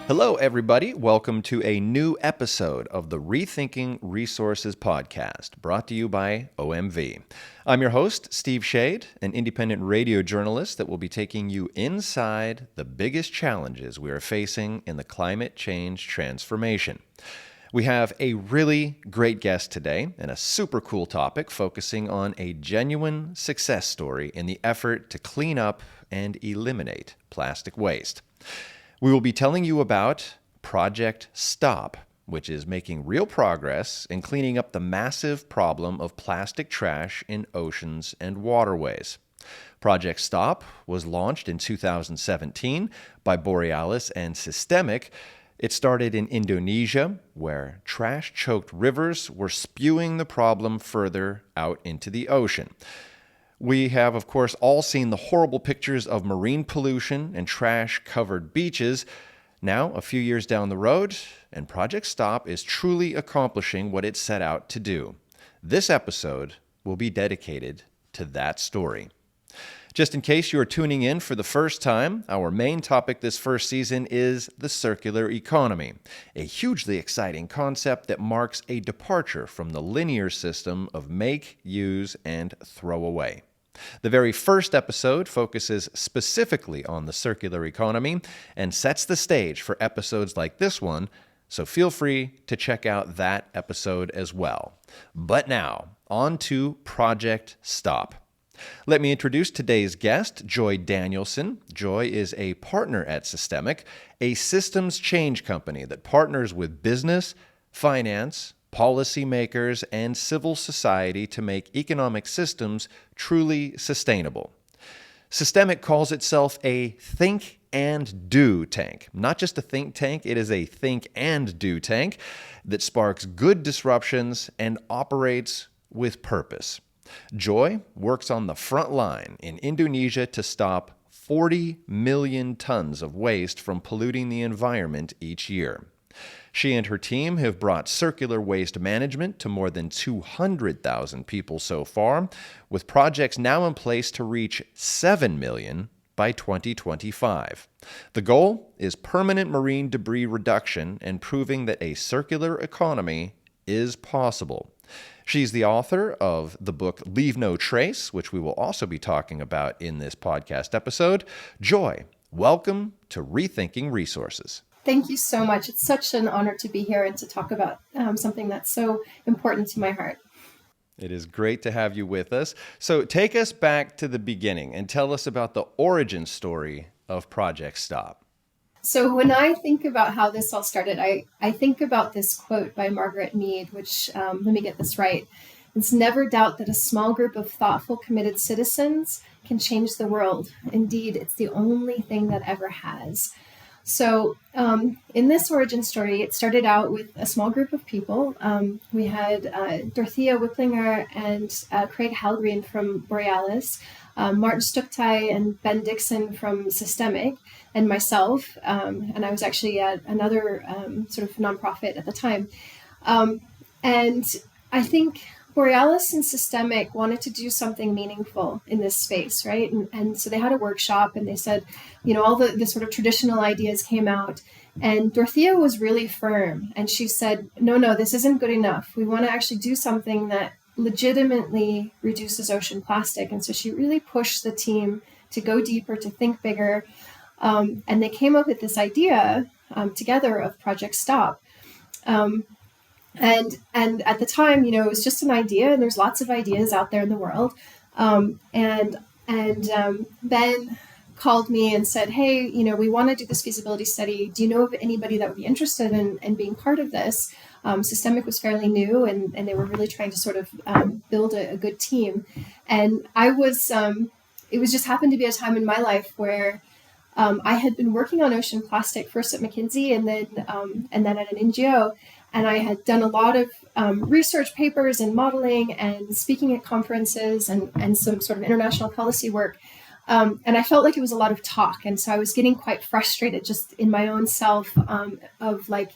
Hello, everybody. Welcome to a new episode of the Rethinking Resources podcast, brought to you by OMV. I'm your host, Steve Shade, an independent radio journalist that will be taking you inside the biggest challenges we are facing in the climate change transformation. We have a really great guest today and a super cool topic focusing on a genuine success story in the effort to clean up and eliminate plastic waste. We will be telling you about Project STOP, which is making real progress in cleaning up the massive problem of plastic trash in oceans and waterways. Project STOP was launched in 2017 by Borealis and SYSTEMIQ. It started in Indonesia, where trash-choked rivers were spewing the problem further out into the ocean. We have, of course, all seen the horrible pictures of marine pollution and trash-covered beaches. Now, a few years down the road, and Project STOP is truly accomplishing what it set out to do. This episode will be dedicated to that story. Just in case you are tuning in for the first time, our main topic this first season is the circular economy, a hugely exciting concept that marks a departure from the linear system of make, use, and throw away. The very first episode focuses specifically on the circular economy and sets the stage for episodes like this one, so feel free to check out that episode as well. But now, on to Project STOP. Let me introduce today's guest, Joi Danielson. Joi is a partner at SYSTEMIQ, a systems change company that partners with business, finance, policymakers, and civil society to make economic systems truly sustainable. SYSTEMIQ calls itself a think and do tank. Not just a think tank, it is a think and do tank that sparks good disruptions and operates with purpose. Joi works on the front line in Indonesia to stop 40 million tons of waste from polluting the environment each year. She and her team have brought circular waste management to more than 200,000 people so far, with projects now in place to reach 7 million by 2025. The goal is permanent marine debris reduction and proving that a circular economy is possible. She's the author of the book Leave No Trace, which we will also be talking about in this podcast episode. Joi, welcome to Rethinking Resources. Thank you so much. It's such an honor to be here and to talk about something that's so important to my heart. It is great to have you with us. So take us back to the beginning and tell us about the origin story of Project STOP. So when I think about how this all started, I think about this quote by Margaret Mead, which, let me get this right. It's never doubt that a small group of thoughtful, committed citizens can change the world. Indeed, it's the only thing that ever has. So in this origin story, it started out with a small group of people. We had Dorothea Whipplinger and Craig Halgreen from Borealis, Martin Stucktai and Ben Dixon from SYSTEMIQ, and myself, and I was actually at another sort of nonprofit at the time. And I think Borealis and SYSTEMIQ wanted to do something meaningful in this space, right? And so they had a workshop and they said, all the sort of traditional ideas came out. And Dorothea was really firm. And she said, no, this isn't good enough. We want to actually do something that legitimately reduces ocean plastic. And so she really pushed the team to go deeper, to think bigger. And they came up with this idea together of Project STOP. And at the time, it was just an idea, and there's lots of ideas out there in the world. And Ben called me and said, hey, we want to do this feasibility study. Do you know of anybody that would be interested in being part of this? SYSTEMIQ was fairly new, and they were really trying to sort of build a good team. And I was, it was just happened to be a time in my life where I had been working on ocean plastic first at McKinsey and then at an NGO. And I had done a lot of research papers and modeling and speaking at conferences and some sort of international policy work. And I felt like it was a lot of talk. And so I was getting quite frustrated just in my own self of like,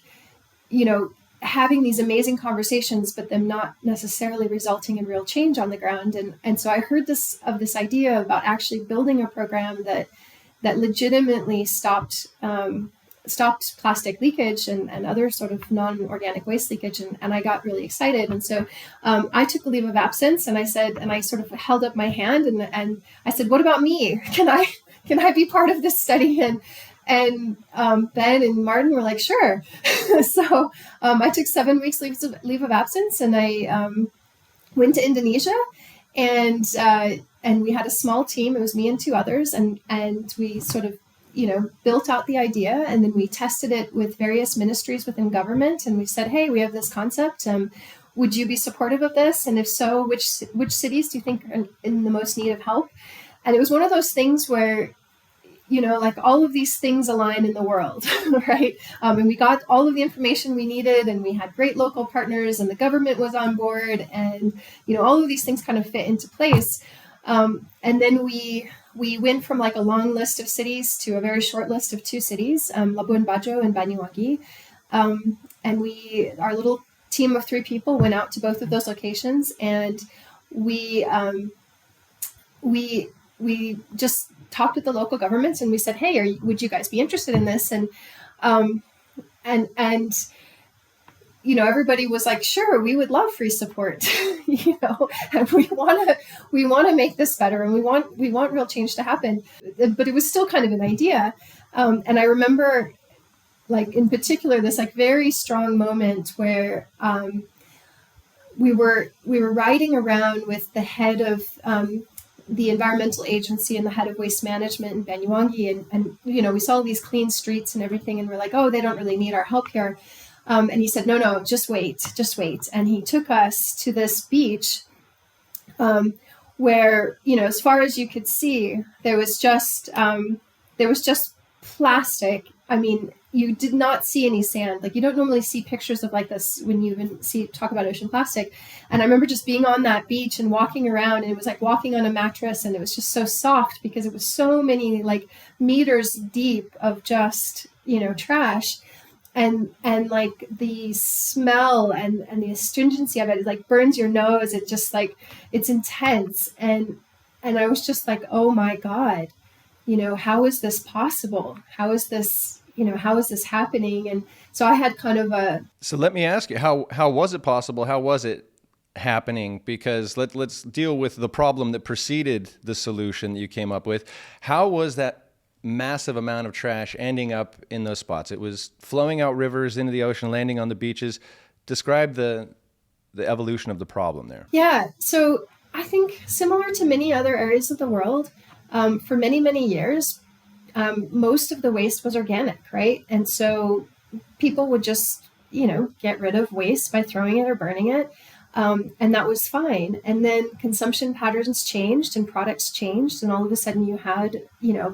having these amazing conversations, but them not necessarily resulting in real change on the ground. And so I heard this idea about actually building a program that legitimately stopped stopped plastic leakage and other sort of non-organic waste leakage. And I got really excited. And so I took a leave of absence, and I sort of held up my hand and I said, what about me? Can I be part of this study? And Ben and Martin were like, sure. So I took 7 weeks leave of absence, and I went to Indonesia, and we had a small team. It was me and 2 others, and we sort of built out the idea, and then we tested it with various ministries within government, and we said, hey, we have this concept. Would you be supportive of this? And if so, which cities do you think are in the most need of help? And it was one of those things where, like all of these things align in the world, right? And we got all of the information we needed, and we had great local partners, and the government was on board, and, all of these things kind of fit into place. And then we went from like a long list of cities to a very short list of 2 cities, Labuan Bajo and Banyuwangi. And our little team of 3 people went out to both of those locations, and we just talked with the local governments, and we said, hey, would you guys be interested in this? And everybody was like, sure, we would love free support, and we want to make this better, and we want real change to happen. But it was still kind of an idea. And I remember, like, in particular, this like very strong moment where we were riding around with the head of the environmental agency and the head of waste management in Banyuwangi, and we saw these clean streets and everything, and we're like, oh, they don't really need our help here. And he said, no, just wait. And he took us to this beach where, as far as you could see, there was just plastic. I mean, you did not see any sand. Like, you don't normally see pictures of like this when you even talk about ocean plastic. And I remember just being on that beach and walking around, and it was like walking on a mattress, and it was just so soft because it was so many like meters deep of just, trash. And like the smell and the astringency of it like burns your nose. It just like, it's intense. And I was just like, oh my God, how is this possible? How is this happening? And so I had kind of So let me ask you, how was it possible? How was it happening? Because let's deal with the problem that preceded the solution that you came up with. How was that massive amount of trash ending up in those spots? It was flowing out rivers into the ocean, landing on the beaches. Describe the evolution of the problem there. Yeah. So I think similar to many other areas of the world, for many, many years, most of the waste was organic, right? And so people would just, get rid of waste by throwing it or burning it. And that was fine. And then consumption patterns changed and products changed. And all of a sudden you had,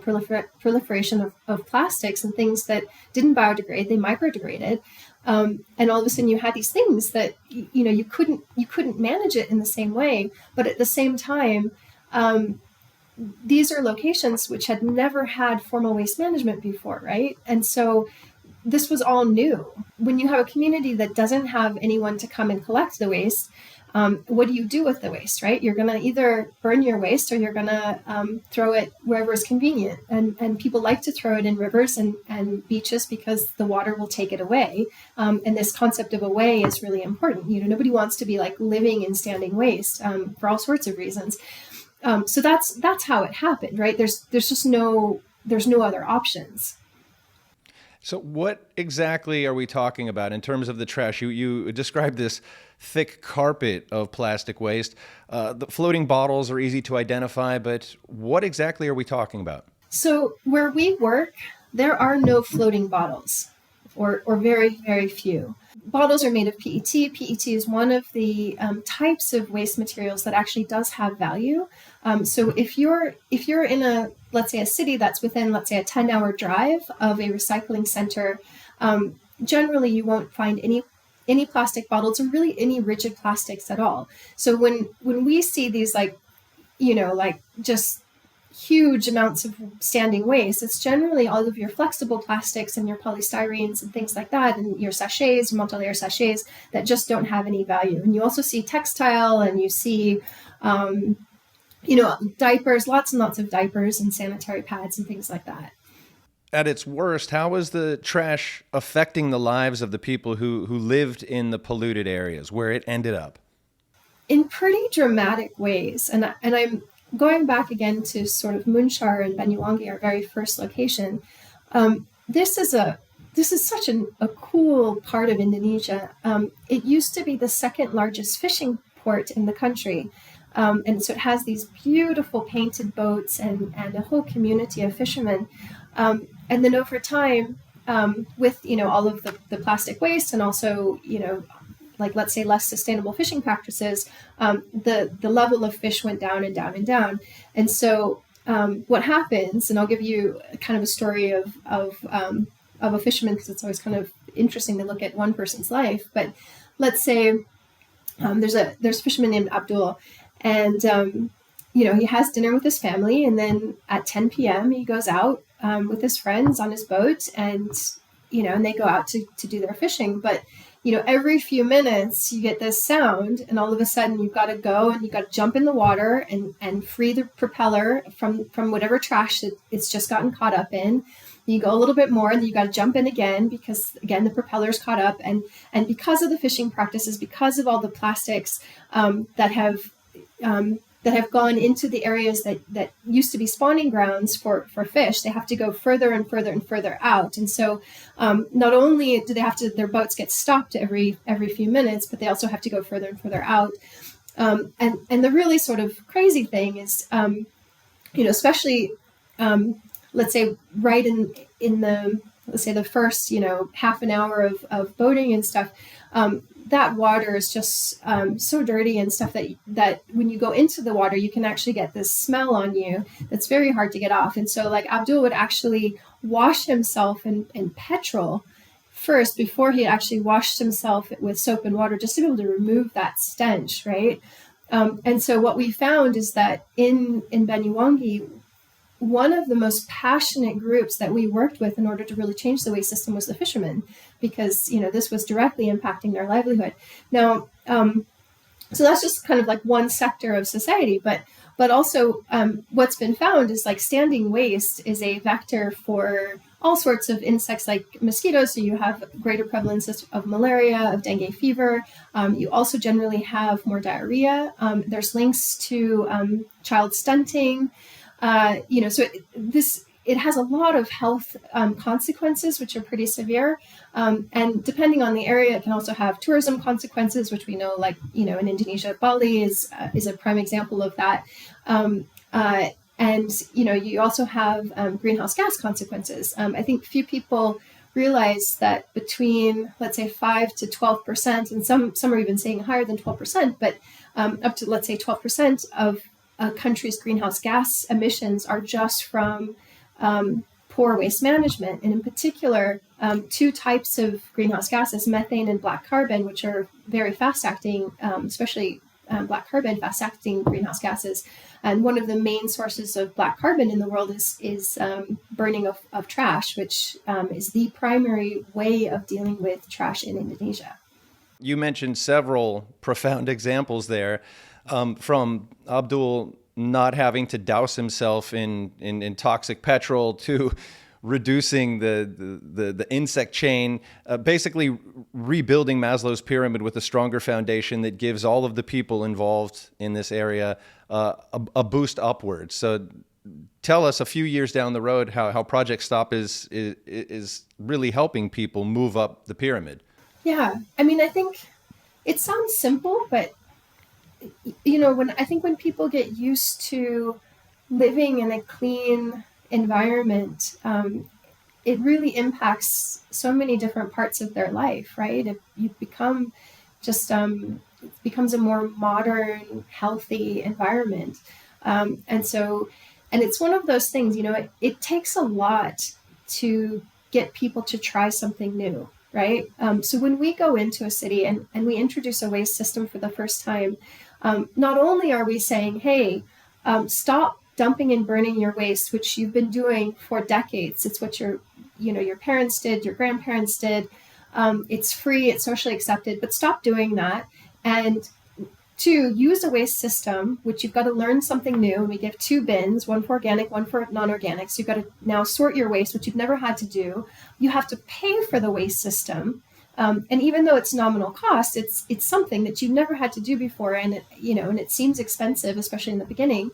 proliferation of plastics and things that didn't biodegrade, they microdegraded. And all of a sudden you had these things that, you couldn't manage it in the same way. But at the same time, these are locations which had never had formal waste management before, right? And so this was all new. When you have a community that doesn't have anyone to come and collect the waste, what do you do with the waste, right? You're going to either burn your waste or you're going to throw it wherever is convenient. And people like to throw it in rivers and beaches because the water will take it away. And this concept of away is really important. Nobody wants to be like living in standing waste for all sorts of reasons. So that's how it happened, right? There's no other options. So what exactly are we talking about in terms of the trash? You described this thick carpet of plastic waste. The floating bottles are easy to identify, but what exactly are we talking about? So where we work, there are no floating bottles, or very, very few. Bottles are made of PET. PET is one of the types of waste materials that actually does have value. So if you're in let's say a city that's within, let's say, a 10-hour drive of a recycling center, generally you won't find any plastic bottles or really any rigid plastics at all. So when we see these just huge amounts of standing waste, it's generally all of your flexible plastics and your polystyrenes and things like that, and your sachets, your multi-layer sachets that just don't have any value. And you also see textile, and you see diapers, lots and lots of diapers and sanitary pads and things like that. at its worst, how was the trash affecting the lives of the people who lived in the polluted areas where it ended up? In pretty dramatic ways. And I'm going back again to sort of Munchar and Banyuwangi, our very first location. This is such a cool part of Indonesia. It used to be the second largest fishing port in the country. And so it has these beautiful painted boats and a whole community of fishermen. And then over time, with, all of the plastic waste and also, like, let's say, less sustainable fishing practices, the level of fish went down and down and down. And so what happens, and I'll give you kind of a story of a fisherman, because it's always kind of interesting to look at one person's life. But let's say there's a fisherman named Abdul, and he has dinner with his family, and then at 10 p.m. he goes out with his friends on his boat, and they go out to do their fishing. But every few minutes you get this sound, and all of a sudden you've got to go and you've got to jump in the water and free the propeller from whatever trash that it's just gotten caught up in. You go a little bit more and you got to jump in again, because again, the propeller's caught up. And because of the fishing practices, because of all the plastics that have gone into the areas that used to be spawning grounds for fish, they have to go further and further and further out. And so not only do they have to, their boats get stopped every few minutes, but they also have to go further and further out. And the really sort of crazy thing is, especially, let's say right in the, let's say the first, half an hour of boating and stuff, that water is just so dirty and stuff that when you go into the water, you can actually get this smell on you that's very hard to get off. And so, like, Abdul would actually wash himself in petrol first before he actually washed himself with soap and water, just to be able to remove that stench, right? And so what we found is that in Banyuwangi, one of the most passionate groups that we worked with in order to really change the waste system was the fishermen, because, this was directly impacting their livelihood. Now, so that's just kind of like one sector of society, but also what's been found is, like, standing waste is a vector for all sorts of insects like mosquitoes. So you have greater prevalence of malaria, of dengue fever. You also generally have more diarrhea. There's links to child stunting. So it has a lot of health consequences, which are pretty severe. And depending on the area, it can also have tourism consequences, which we know, like, in Indonesia, Bali is a prime example of that. And you also have greenhouse gas consequences. I think few people realize that between, let's say, 5 to 12%, and some are even saying higher than 12%, but up to, let's say, 12% of a country's greenhouse gas emissions are just from poor waste management. And in particular, two types of greenhouse gases, methane and black carbon, which are very fast-acting, especially black carbon, fast-acting greenhouse gases. And one of the main sources of black carbon in the world is burning of trash, which is the primary way of dealing with trash in Indonesia. You mentioned several profound examples there. From Abdul not having to douse himself in toxic petrol, to reducing the insect chain, basically rebuilding Maslow's pyramid with a stronger foundation that gives all of the people involved in this area a boost upwards. So tell us, a few years down the road, how Project Stop is really helping people move up the pyramid. Yeah, I mean, I think it sounds simple, but when people get used to living in a clean environment, it really impacts so many different parts of their life, right? You become just, it becomes a more modern, healthy environment. And it's one of those things, it takes a lot to get people to try something new, right? So when we go into a city and we introduce a waste system for the first time, not only are we saying, hey, stop dumping and burning your waste, which you've been doing for decades. It's what your parents did, your grandparents did. It's free, it's socially accepted, but stop doing that. And to use a waste system, which you've got to learn something new. And we give 2 bins, one for organic, one for non-organic. So you've got to now sort your waste, which you've never had to do. You have to pay for the waste system. And even though it's nominal cost, it's something that you've never had to do before. And it seems expensive, especially in the beginning.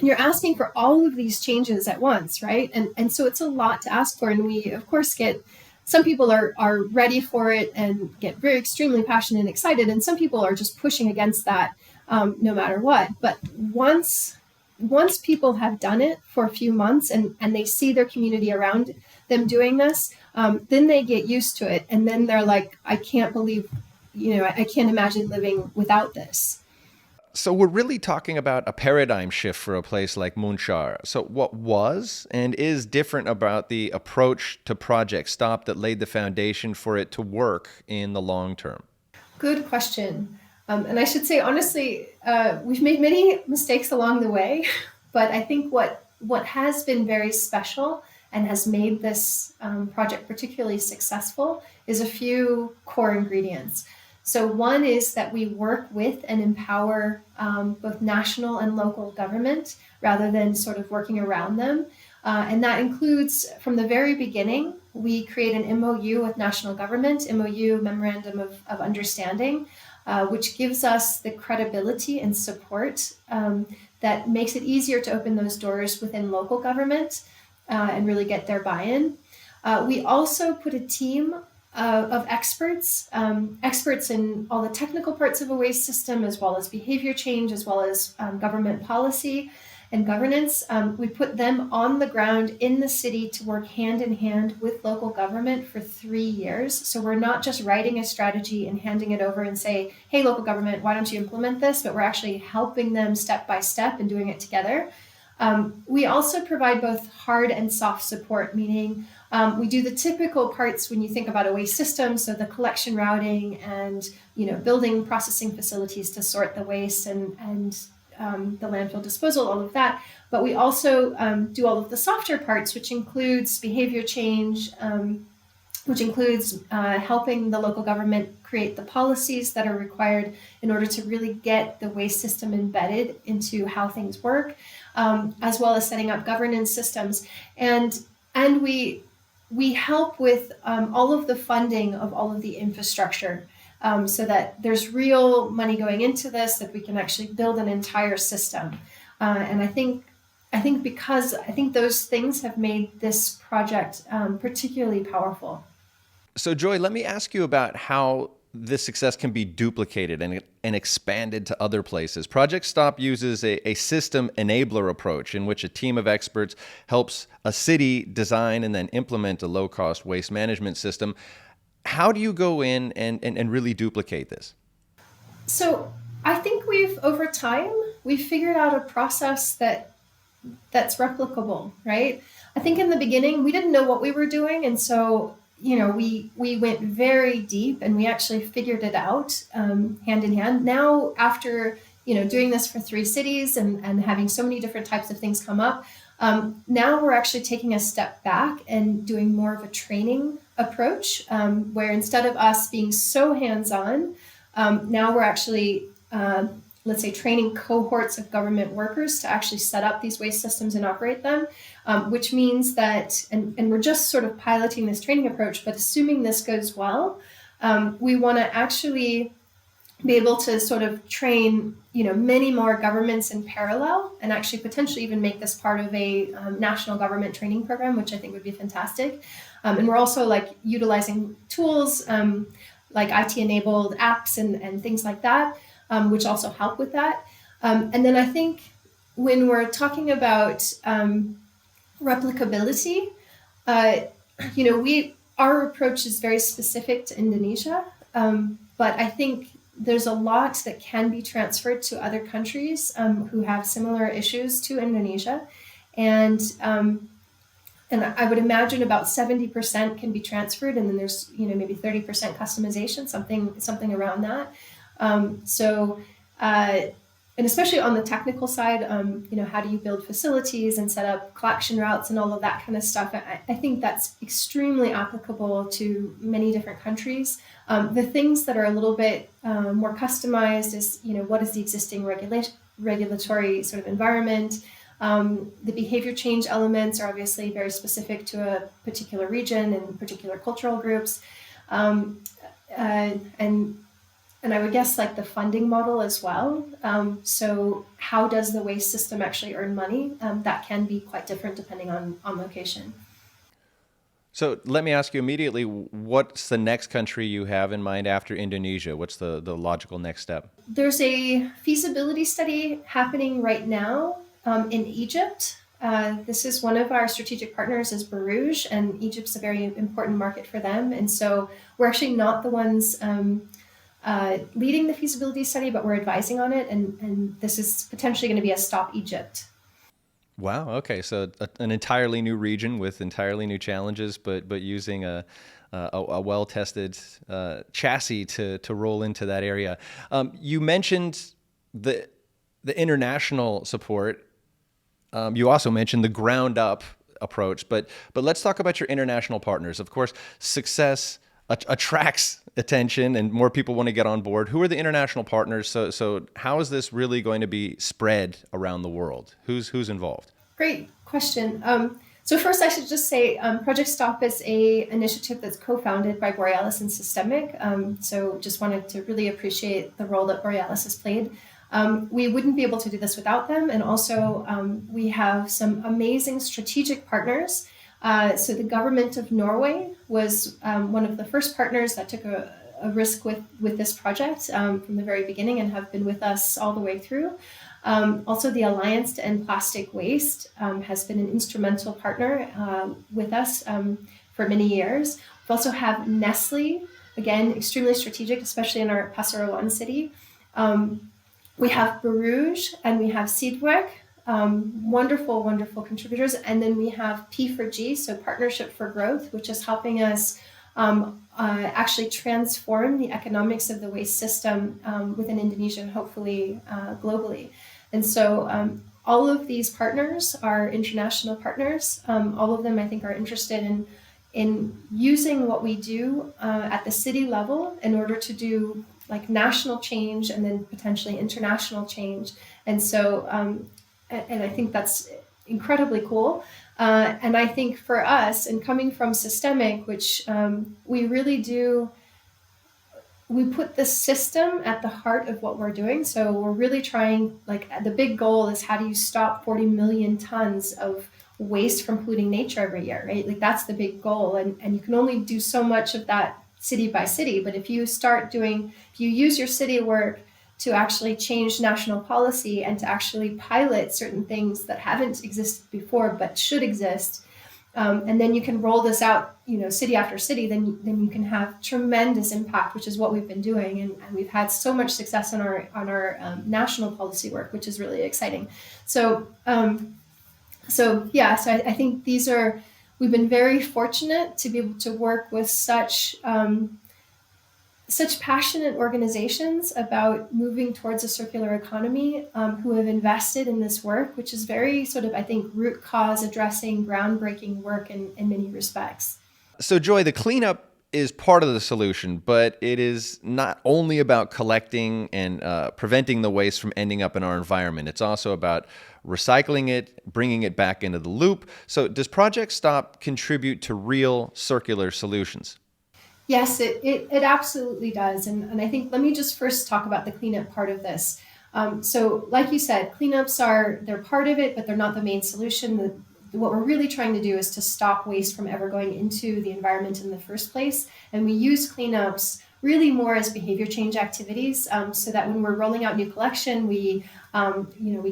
You're asking for all of these changes at once, right? And so it's a lot to ask for. And we, of course, some people are ready for it and get very extremely passionate and excited. And some people are just pushing against that no matter what. But once people have done it for a few months and they see their community around them doing this, then they get used to it. And then they're like, I can't believe, I can't imagine living without this. So we're really talking about a paradigm shift for a place like Munchar. So what was and is different about the approach to Project Stop that laid the foundation for it to work in the long term? Good question. And I should say, honestly, we've made many mistakes along the way, but I think what has been very special and has made this project particularly successful is a few core ingredients. So one is that we work with and empower both national and local government rather than sort of working around them. And that includes, from the very beginning, we create an MOU with national government, MOU, Memorandum of Understanding, which gives us the credibility and support that makes it easier to open those doors within local government and really get their buy-in. We also put a team of experts in all the technical parts of a waste system, as well as behavior change, as well as government policy and governance. We put them on the ground in the city to work hand in hand with local government for 3 years. So we're not just writing a strategy and handing it over and say, hey, local government, why don't you implement this? But we're actually helping them step by step and doing it together. We also provide both hard and soft support, meaning we do the typical parts when you think about a waste system, so the collection routing and building processing facilities to sort the waste and the landfill disposal, all of that. But we also do all of the softer parts, which includes behavior change, which includes helping the local government create the policies that are required in order to really get the waste system embedded into how things work, as well as setting up governance systems. And we help with all of the funding of all of the infrastructure so that there's real money going into this, that we can actually build an entire system. And I think those things have made this project particularly powerful. So Joi, let me ask you about how this success can be duplicated and expanded to other places. Project Stop uses a system enabler approach in which a team of experts helps a city design and then implement a low-cost waste management system. How do you go in and really duplicate this? So I think over time, we've figured out a process that's replicable, right? I think in the beginning, we didn't know what we were doing. And so we went very deep and we actually figured it out hand in hand. Now, after, doing this for 3 cities and having so many different types of things come up, now we're actually taking a step back and doing more of a training approach where instead of us being so hands-on, now we're actually, let's say, training cohorts of government workers to actually set up these waste systems and operate them, which means that, and we're just sort of piloting this training approach, but assuming this goes well, we want to actually be able to sort of train, many more governments in parallel and actually potentially even make this part of a national government training program, which I think would be fantastic. And we're also utilizing tools like IT-enabled apps and things like that, which also help with that. And then I think when we're talking about replicability, our approach is very specific to Indonesia, but I think there's a lot that can be transferred to other countries who have similar issues to Indonesia, and I would imagine about 70% can be transferred, and then there's maybe 30% customization, something around that. So and especially on the technical side, how do you build facilities and set up collection routes and all of that kind of stuff? I think that's extremely applicable to many different countries. The things that are a little bit more customized is, what is the existing regulatory sort of environment? The behavior change elements are obviously very specific to a particular region and particular cultural groups. And I would guess like the funding model as well. So how does the waste system actually earn money? That can be quite different depending on location. So let me ask you immediately, what's the next country you have in mind after Indonesia? What's the logical next step? There's a feasibility study happening right now in Egypt. This is one of our strategic partners is Barouge, and Egypt's a very important market for them. And so we're actually not the ones leading the feasibility study, but we're advising on it. And this is potentially going to be a Stop Egypt. Wow. Okay. So an entirely new region with entirely new challenges, but using a well-tested chassis to roll into that area. You mentioned the international support. You also mentioned the ground up approach, but let's talk about your international partners. Of course, success attracts attention and more people want to get on board. Who are the international partners? So how is this really going to be spread around the world? Who's involved? Great question. So first I should just say Project Stop is a initiative that's co-founded by Borealis and SYSTEMIQ. So just wanted to really appreciate the role that Borealis has played. We wouldn't be able to do this without them. And also we have some amazing strategic partners. So the government of Norway was one of the first partners that took a risk with this project from the very beginning and have been with us all the way through. Also, the Alliance to End Plastic Waste has been an instrumental partner with us for many years. We also have Nestle, again, extremely strategic, especially in our Pasuruan city. We have Barouge and we have Seedwerk. Wonderful, wonderful contributors. And then we have P4G, so Partnership for Growth, which is helping us actually transform the economics of the waste system within Indonesia and hopefully globally. And so all of these partners are international partners. All of them, I think, are interested in using what we do at the city level in order to do like national change and then potentially international change. And so and I think that's incredibly cool. And I think for us, and coming from SYSTEMIQ, which we really do, we put the system at the heart of what we're doing. So we're really trying, like the big goal is how do you stop 40 million tons of waste from polluting nature every year, right? Like that's the big goal. And you can only do so much of that city by city. But if you use your city work to actually change national policy and to actually pilot certain things that haven't existed before but should exist, and then you can roll this out, city after city, then you can have tremendous impact, which is what we've been doing, and we've had so much success on our national policy work, which is really exciting. So I think we've been very fortunate to be able to work with such passionate organizations about moving towards a circular economy, who have invested in this work, which is very sort of, I think, root cause addressing, groundbreaking work in many respects. So Joi, the cleanup is part of the solution, but it is not only about collecting and preventing the waste from ending up in our environment. It's also about recycling it, bringing it back into the loop. So does Project Stop contribute to real circular solutions? Yes, it absolutely does. And I think, let me just first talk about the cleanup part of this. So like you said, cleanups they're part of it, but they're not the main solution. What we're really trying to do is to stop waste from ever going into the environment in the first place. And we use cleanups really more as behavior change activities, so that when we're rolling out new collection, we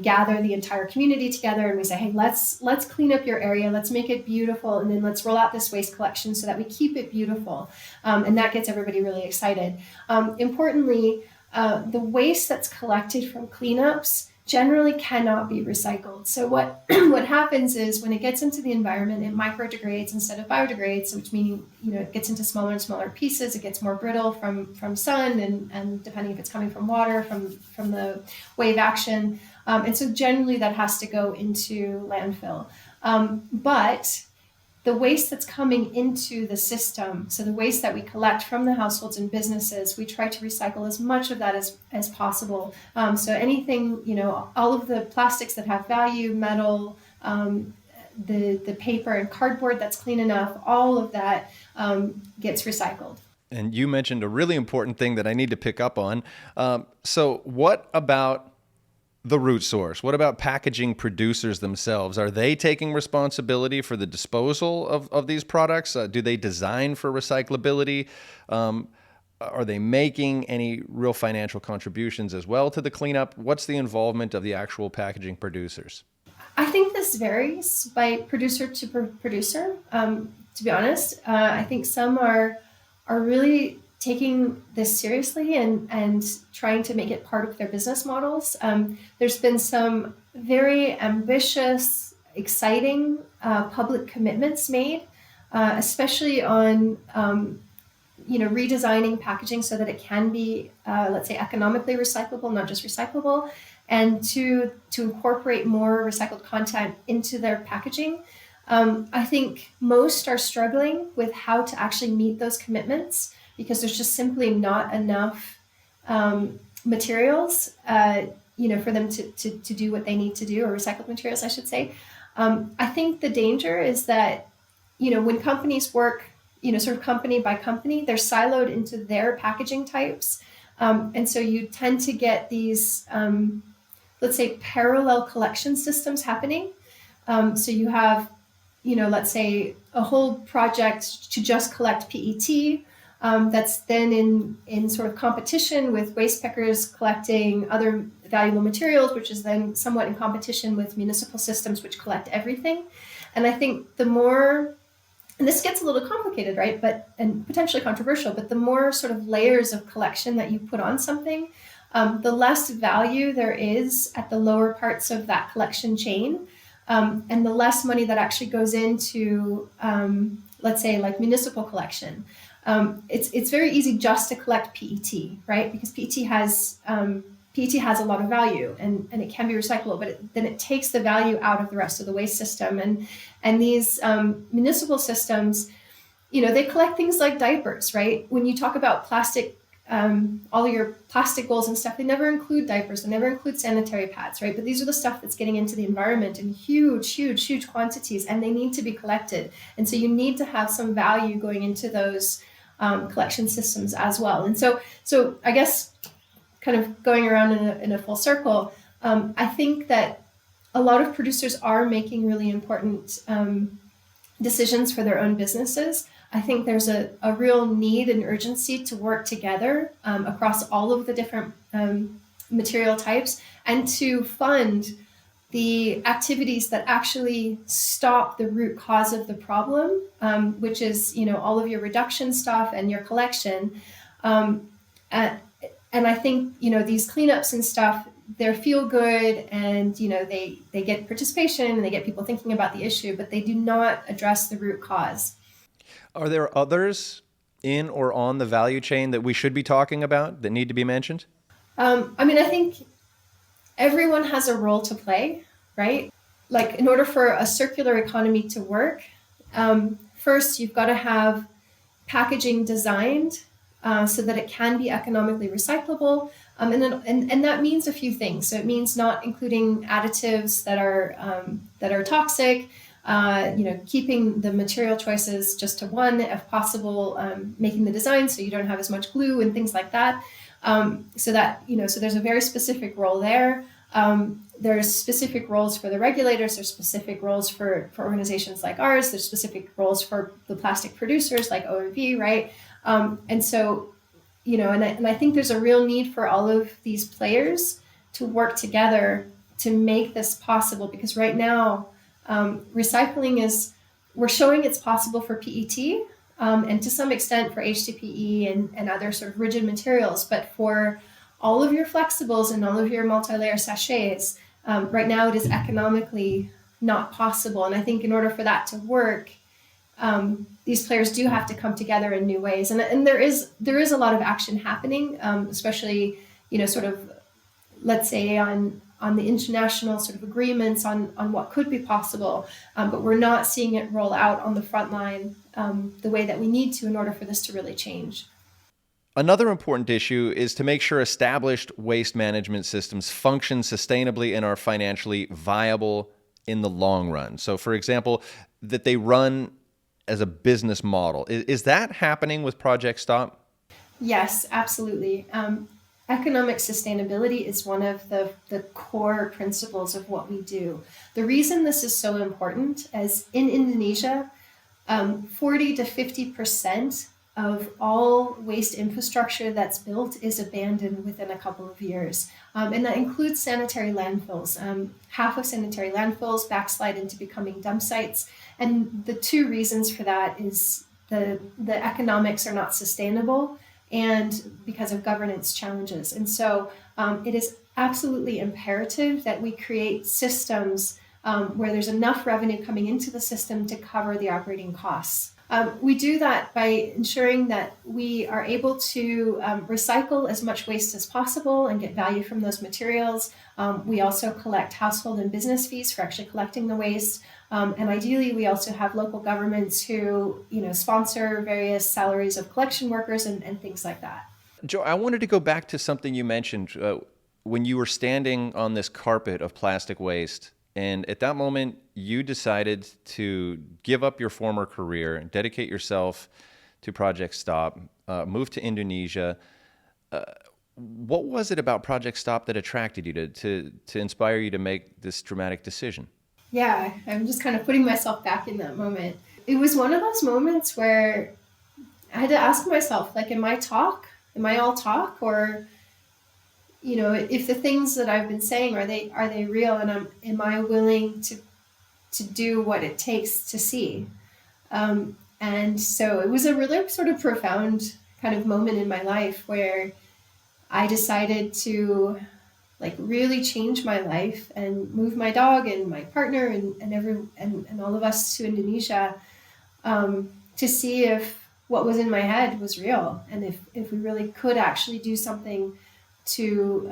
gather the entire community together and we say, hey, let's clean up your area, let's make it beautiful, and then let's roll out this waste collection so that we keep it beautiful. And that gets everybody really excited. Importantly, the waste that's collected from cleanups generally cannot be recycled. So what what happens is when it gets into the environment, it microdegrades instead of biodegrades, which meaning, it gets into smaller and smaller pieces. It gets more brittle from sun and depending if it's coming from water, from the wave action. And so generally that has to go into landfill. But the waste that's coming into the system, so the waste that we collect from the households and businesses, we try to recycle as much of that as possible. So anything, all of the plastics that have value, metal, the paper and cardboard that's clean enough, all of that gets recycled. And you mentioned a really important thing that I need to pick up on. So what about the root source? What about packaging producers themselves? Are they taking responsibility for the disposal of these products? Do they design for recyclability? Are they making any real financial contributions as well to the cleanup? What's the involvement of the actual packaging producers? I think this varies by producer to producer. To be honest, I think some are really taking this seriously and trying to make it part of their business models. There's been some very ambitious, exciting public commitments made, especially on redesigning packaging so that it can be, let's say, economically recyclable, not just recyclable, and to incorporate more recycled content into their packaging. I think most are struggling with how to actually meet those commitments, because there's just simply not enough materials, for them to do what they need to do, or recycled materials, I should say. I think the danger is that, when companies work, sort of company by company, they're siloed into their packaging types. And so you tend to get these, let's say, parallel collection systems happening. So you have, let's say a whole project to just collect PET, that's then in sort of competition with waste pickers collecting other valuable materials, which is then somewhat in competition with municipal systems, which collect everything. And I think the more, and this gets a little complicated, right? And potentially controversial, but the more sort of layers of collection that you put on something, the less value there is at the lower parts of that collection chain. And the less money that actually goes into, let's say, like municipal collection. It's very easy just to collect PET, right? Because PET has a lot of value and it can be recyclable, but then it takes the value out of the rest of the waste system. And these municipal systems, they collect things like diapers, right? When you talk about plastic, all of your plastic goals and stuff, they never include diapers, they never include sanitary pads, right? But these are the stuff that's getting into the environment in huge quantities, and they need to be collected. And so you need to have some value going into those collection systems as well. And so I guess kind of going around in a full circle, I think that a lot of producers are making really important decisions for their own businesses. I think there's a real need and urgency to work together across all of the different material types and to fund the activities that actually stop the root cause of the problem, which is, all of your reduction stuff and your collection. And I think, these cleanups and stuff, they feel good and, they get participation and they get people thinking about the issue, but they do not address the root cause. Are there others in or on the value chain that we should be talking about that need to be mentioned? I think everyone has a role to play, right? Like in order for a circular economy to work, first you've got to have packaging designed so that it can be economically recyclable. And that means a few things. So it means not including additives that are toxic, keeping the material choices just to one, if possible, making the design so you don't have as much glue and things like that. So there's a very specific role there. There's specific roles for the regulators. There's specific roles for organizations like ours. There's specific roles for the plastic producers like OMV, right? And I think there's a real need for all of these players to work together to make this possible, because right now, we're showing it's possible for PET and to some extent for HDPE and other sort of rigid materials, but for all of your flexibles and all of your multi-layer sachets. Right now, it is economically not possible. And I think in order for that to work, these players do have to come together in new ways. And there is a lot of action happening, especially, sort of, let's say on the international sort of agreements on what could be possible. But we're not seeing it roll out on the front line the way that we need to in order for this to really change. Another important issue is to make sure established waste management systems function sustainably and are financially viable in the long run. So, for example, that they run as a business model. Is that happening with Project Stop? Yes, absolutely. Economic sustainability is one of the core principles of what we do. The reason this is so important is in Indonesia, 40 to 50% of all waste infrastructure that's built is abandoned within a couple of years. And that includes sanitary landfills. Half of sanitary landfills backslide into becoming dump sites. And the two reasons for that is the economics are not sustainable and because of governance challenges. And so it is absolutely imperative that we create systems where there's enough revenue coming into the system to cover the operating costs. We do that by ensuring that we are able to recycle as much waste as possible and get value from those materials. We also collect household and business fees for actually collecting the waste. And ideally, we also have local governments who, sponsor various salaries of collection workers and things like that. Joe, I wanted to go back to something you mentioned when you were standing on this carpet of plastic waste. And at that moment, you decided to give up your former career and dedicate yourself to Project Stop, move to Indonesia. What was it about Project Stop that attracted you to inspire you to make this dramatic decision? Yeah, I'm just kind of putting myself back in that moment. It was one of those moments where I had to ask myself, like, am I all talk? Or if the things that I've been saying, are they real? And am I willing to do what it takes to see? And so it was a really sort of profound kind of moment in my life where I decided to really change my life and move my dog and my partner and all of us to Indonesia to see if what was in my head was real and if we really could actually do something to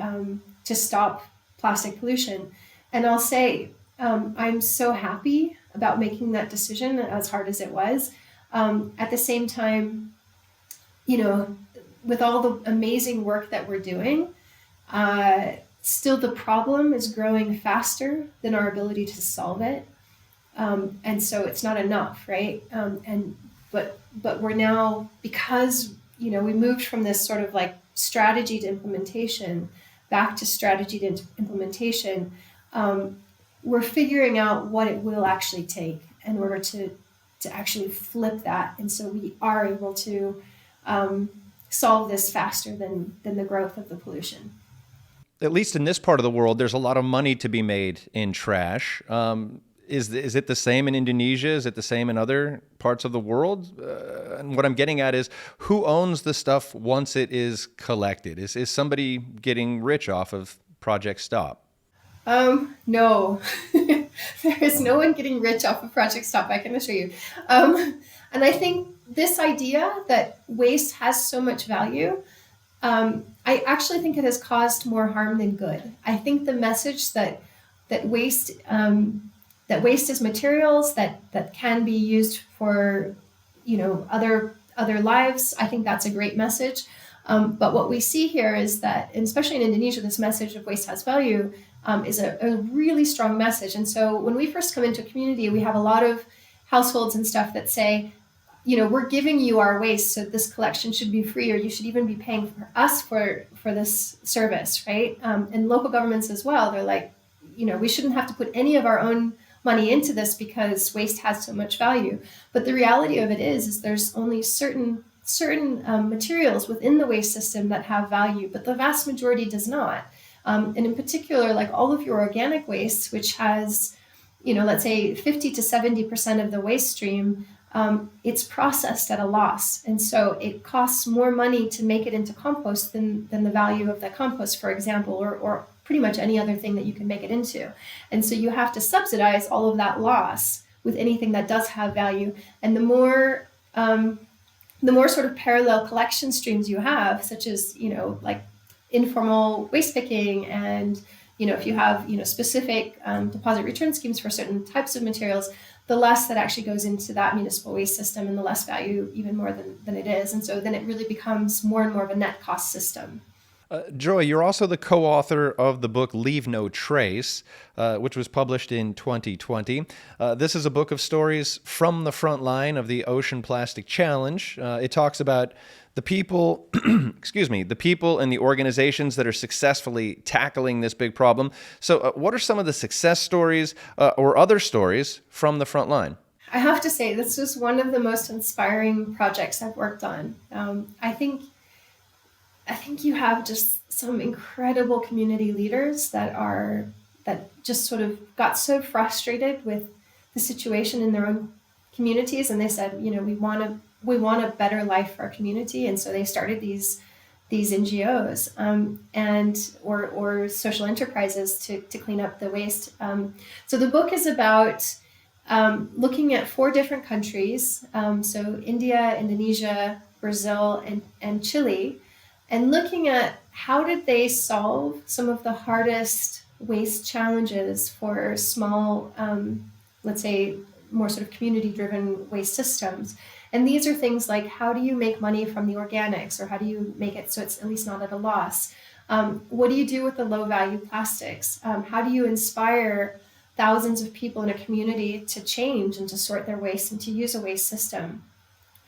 stop plastic pollution. And I'll say, I'm so happy about making that decision, as hard as it was. At the same time, with all the amazing work that we're doing, still the problem is growing faster than our ability to solve it. And so it's not enough, right? But we're now, because, we moved from this sort of strategy to implementation back to strategy to implementation, we're figuring out what it will actually take in order to actually flip that. And so we are able to solve this faster than the growth of the pollution. At least in this part of the world, there's a lot of money to be made in trash. Is it the same in Indonesia? Is it the same in other parts of the world? And what I'm getting at is, who owns the stuff once it is collected? Is somebody getting rich off of Project Stop? No, there is no one getting rich off of Project Stop, I can assure you. And I think this idea that waste has so much value, I actually think it has caused more harm than good. I think the message that waste is materials that can be used for other lives, I think that's a great message. But what we see here is that, and especially in Indonesia, this message of waste has value is a really strong message. And so when we first come into a community, we have a lot of households and stuff that say, we're giving you our waste, so this collection should be free, or you should even be paying for us for this service, right? And local governments as well, they're like, we shouldn't have to put any of our own money into this because waste has so much value. But the reality of it is there's only certain materials within the waste system that have value, but the vast majority does not. And in particular, all of your organic waste, which has, let's say 50 to 70% of the waste stream, it's processed at a loss. And so it costs more money to make it into compost than the value of that compost, for example, or pretty much any other thing that you can make it into. And so you have to subsidize all of that loss with anything that does have value. And the more sort of parallel collection streams you have, such as, like informal waste picking, and, if you have, specific deposit return schemes for certain types of materials, the less that actually goes into that municipal waste system, and the less value even more than it is. And so then it really becomes more and more of a net cost system. Joi, you're also the co-author of the book Leave No Trace, which was published in 2020. This is a book of stories from the front line of the Ocean Plastic Challenge. It talks about the people, the people and the organizations that are successfully tackling this big problem. So what are some of the success stories or other stories from the front line? I have to say, this was one of the most inspiring projects I've worked on. I think you have just some incredible community leaders that just sort of got so frustrated with the situation in their own communities, and they said, we want a better life for our community, and so they started these NGOs or social enterprises to clean up the waste. So the book is about looking at 4 different countries, so India, Indonesia, Brazil, and Chile, and looking at how did they solve some of the hardest waste challenges for small, let's say, more sort of community-driven waste systems. And these are things like, how do you make money from the organics, or how do you make it so it's at least not at a loss? What do you do with the low-value plastics? How do you inspire thousands of people in a community to change and to sort their waste and to use a waste system?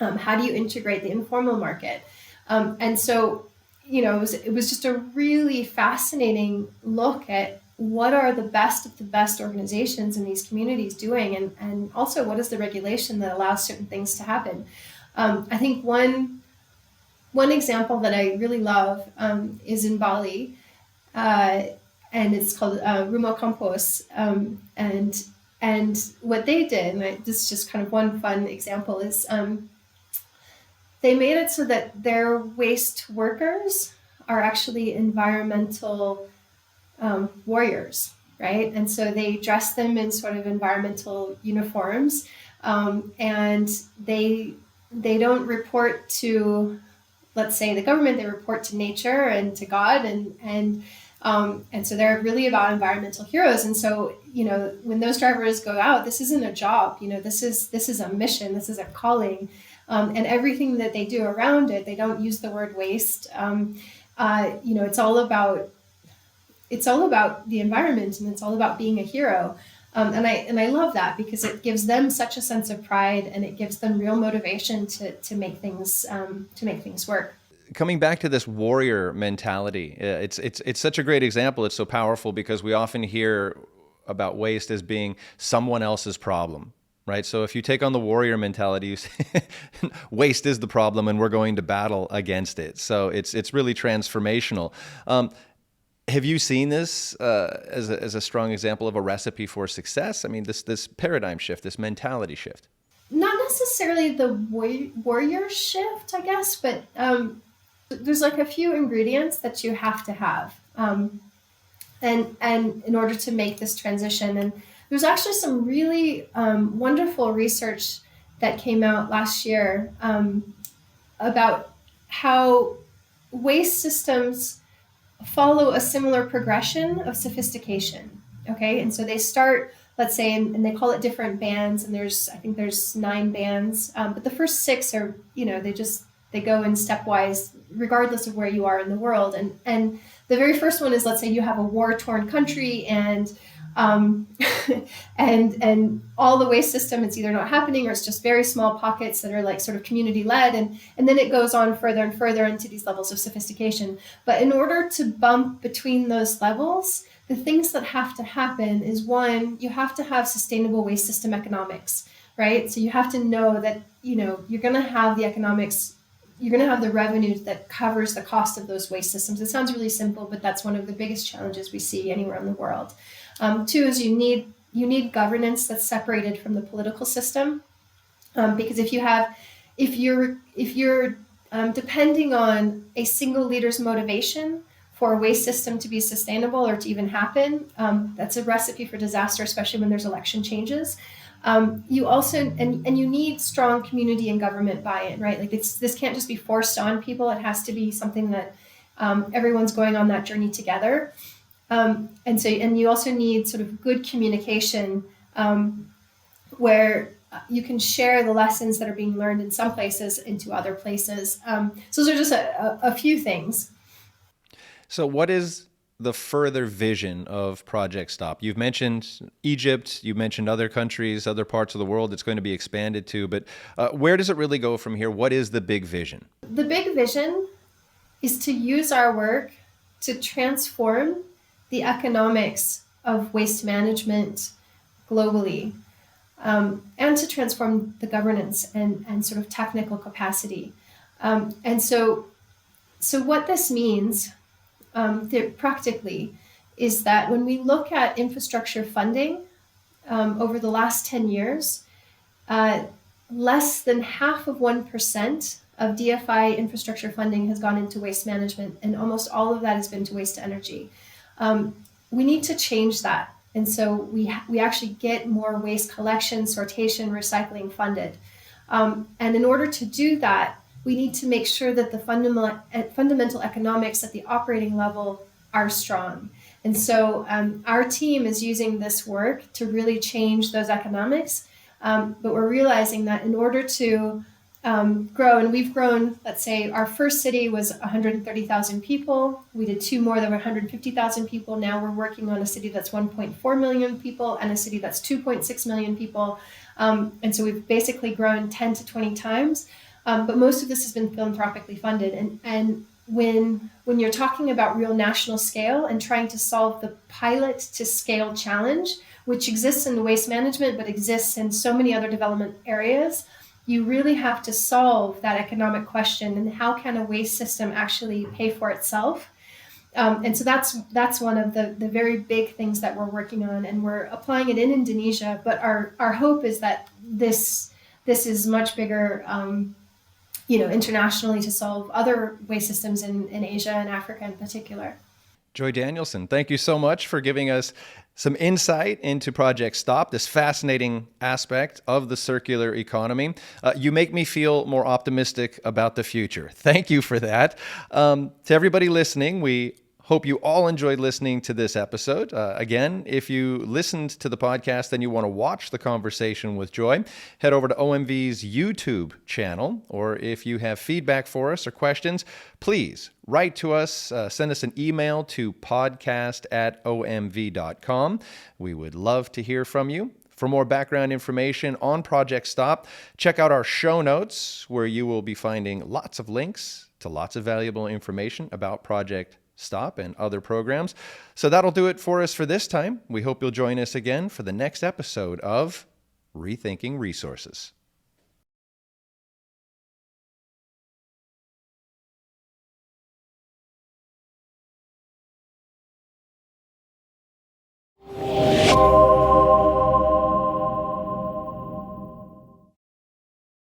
How do you integrate the informal market? And so, it was just a really fascinating look at what are the best of the best organizations in these communities doing, and also what is the regulation that allows certain things to happen. I think one example that I really love is in Bali, and it's called Rumah Kompos, and what they did, and this is just kind of one fun example, is they made it so that their waste workers are actually environmental warriors, right? And so they dress them in sort of environmental uniforms, and they don't report to, let's say, the government. They report to nature and to God, and so they're really about environmental heroes. And so, when those drivers go out, this isn't a job. This is a mission. This is a calling. And everything that they do around it, they don't use the word waste. It's all about the environment, and it's all about being a hero. And I love that, because it gives them such a sense of pride, and it gives them real motivation to make things work. Coming back to this warrior mentality, it's such a great example. It's so powerful, because we often hear about waste as being someone else's problem. Right. So if you take on the warrior mentality, you say, waste is the problem and we're going to battle against it. So it's really transformational. Have you seen this as a strong example of a recipe for success? I mean, this paradigm shift, this mentality shift. Not necessarily the warrior shift, I guess, but there's like a few ingredients that you have to have, and in order to make this transition. And there's actually some really wonderful research that came out last year about how waste systems follow a similar progression of sophistication. Okay, and so they start, let's say, and they call it different bands, and I think there's 9 bands, but the first 6 are, they go in stepwise, regardless of where you are in the world. And the very first one is, let's say you have a war-torn country, and and all the waste system, it's either not happening, or it's just very small pockets that are like sort of community led, and then it goes on further and further into these levels of sophistication. But in order to bump between those levels, the things that have to happen is, one, you have to have sustainable waste system economics, right? So you have to know that you're going to have the economics, you're going to have the revenue that covers the cost of those waste systems. It sounds really simple, but that's one of the biggest challenges we see anywhere in the world. 2 is you need governance that's separated from the political system. Because if you're depending on a single leader's motivation for a waste system to be sustainable or to even happen, that's a recipe for disaster, especially when there's election changes. You also and you need strong community and government buy-in, right? Like this can't just be forced on people. It has to be something that everyone's going on that journey together. And you also need sort of good communication where you can share the lessons that are being learned in some places into other places. So those are just a few things. So what is the further vision of Project Stop? You've mentioned Egypt, you mentioned other countries, other parts of the world it's going to be expanded to, but where does it really go from here? What is the big vision? The big vision is to use our work to transform the economics of waste management globally, and to transform the governance and sort of technical capacity. And so what this means practically is that when we look at infrastructure funding over the last 10 years, less than half of 1% of DFI infrastructure funding has gone into waste management, and almost all of that has been to waste to energy. We need to change that. And so we actually get more waste collection, sortation, recycling funded. And in order to do that, we need to make sure that the fundamental economics at the operating level are strong. And so our team is using this work to really change those economics. But we're realizing that in order to grow, and we've grown, let's say our first city was 130,000 people. We did two more that were 150,000 people. Now we're working on a city that's 1.4 million people and a city that's 2.6 million people. And so we've basically grown 10 to 20 times. But most of this has been philanthropically funded. And when you're talking about real national scale and trying to solve the pilot to scale challenge, which exists in waste management, but exists in so many other development areas, you really have to solve that economic question. And how can a waste system actually pay for itself? And so that's one of the very big things that we're working on. And we're applying it in Indonesia. But our hope is that this is much bigger, internationally, to solve other waste systems in Asia and Africa in particular. Joi Danielson, thank you so much for giving us some insight into Project Stop, this fascinating aspect of the circular economy. You make me feel more optimistic about the future. Thank you for that. To everybody listening, we hope you all enjoyed listening to this episode. Again, if you listened to the podcast and you want to watch the conversation with Joi, head over to OMV's YouTube channel. Or if you have feedback for us or questions, please write to us, send us an email to podcast@omv.com. We would love to hear from you. For more background information on Project Stop, check out our show notes, where you will be finding lots of links to lots of valuable information about Project Stop and other programs. So that'll do it for us for this time. We hope you'll join us again for the next episode of Rethinking Resources.